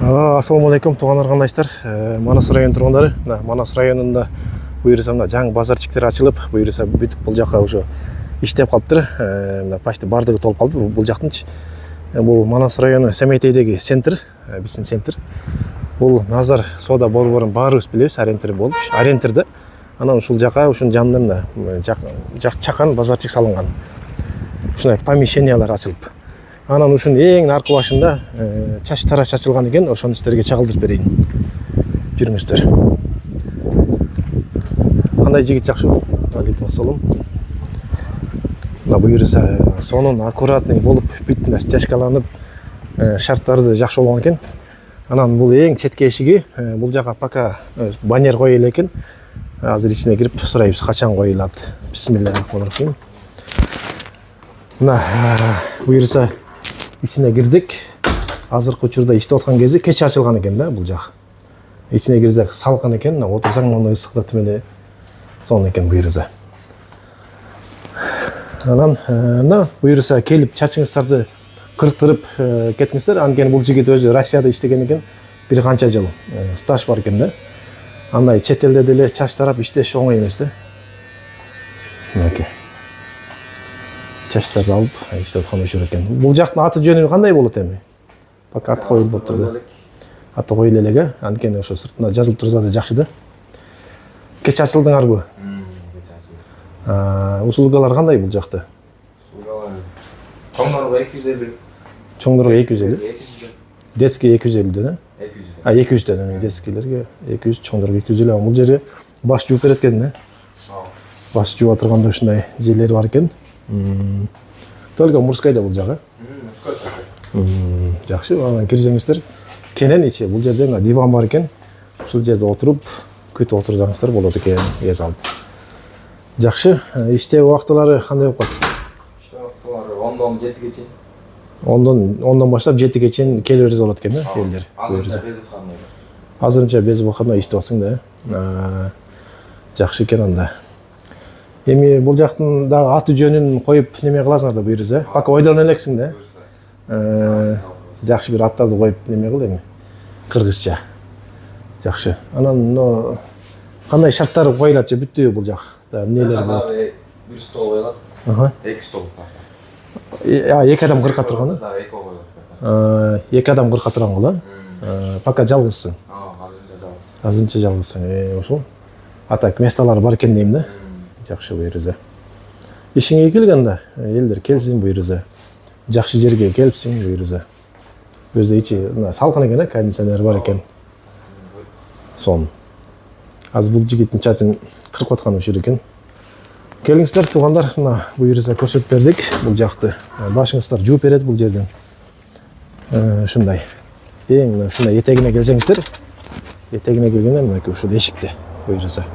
Ассаламу алейкум, туугандар, кандайсыздар? Манас район тургундары. Манас районунда буюрса мына жаңы базарчиктер ачылып, буюрса бүтүп бул жака уже иштеп калыптыр. Мына почти бардыгы толуп калды бул жактынчы. Бул Манас району Семейтейдеги центр, биздин центр. Бул Назар соода борборун баарыбыз билебиз, арендер болуп, арендерде. Анан ушул жака, ушунун жанында чакан базарчик салынган. Ушундай помещениялар ачылып. Анан ушунун эң аркы башында чач тарач ачылган экен, ошону силерге чагылдырып берейин. Жүрүңүздөр. Кандай жигит, жакшыбы? Алейкум ассалам. Мына буюрса сонун аккуратный болуп, бүт нерсе стяжкаланып, шарттарды жакшы болгон экен. Анан бул эң четке эшиги, бул жака пока баннер коюла экен. Азыр ичине кирип сурайбыз, качан коюлат. Бисмиллахиррахманиррахим. Мына буюрса ичине кирдик. Азыркы учурда иштеп аткан кези кеч ачылган экен да бул жак. Ичине кирсек салкын экен, отурсаң муну ысыктап тимени сонун экен буюрса. Анан мына буюрса келип чачыңыздарды кыртырып кетиңиздер. Анткени бул жигит өзү Россияда иштеген экен, бир канча жыл стаж бар экен да. Андай чет элде деле чач тарап иштеш оңой эмес да. Мынакей. Чачтарды алып иштеп аткан учур экен. Бул жактын аты жөнү кандай болот эми? Пока аты коюлуп болуптур да. Аты коюла элек, анткени ошо сыртында жазылып турса да жакшы да. Кеч ачылдыңарбы? Кеч ачылды. Услугалар кандай бул жакта? Услугалар чоңдорго 250. Чоңдорго 250. Детский 250 да? 200. 200 да, детскийлерге 200, чоңдорго 250. Бул жери баш жууп берет экен да? Баш жууп отурганда ушундай жерлери бар экен. Только мужскайда бул жагы. Жакшы, анан кирсеңиздер. Кенен ичи бул жерде диван бар экен. Ушул жерде отуруп, күтүп отурсаңыздар болот экен, эс алып. Жакшы, иштеп убактылары кандай болуп калат? Иштеп убактылары 10дон 7ге чейин. 10дон баштап 7ге чейин келе берсе болот экен да, элдер. Азырынча безип калмайды. Азырынча безип калганда иштеп атсың да. Жакшы экен анда. Эми бул жактын дагы аты жөнүн коюп неме кыласыңар да буюрса, пока ойдон элексиң да. Жакшы бир аттарды коюп неме кыл эми. Кыргызча. Жакшы. Анан кандай шарттар коюлат же бүттү бул жак? Эмнелер болот? Бир стол коюлат. 2 стол. Эки адам кырка турган да? Да, 2 коюлат. 2 адам кырка турган го, пока жалгызсың. Азырынча жалгыз. Азырынча жалгызсың. Ошол. Атак месталар бар экен дейм да. Жакшы буюрса. Ишиңе келген да, элдер келсин буюрса. Жакшы жерге келипсиң буюрса. Өзү ичи салкын экен, кондиционер бар экен. Сон. Азыр бул жигиттин чачын кырып аткан учур экен. Келиңиздер туугандар, мына буюрса көрсөтүп бердик бул жакты. Башыңыздар жууп берет бул жерден. Ушундай. Эң ушундай этегине келсеңиздер, этегине келгенде мына ушул эшикте буюрса.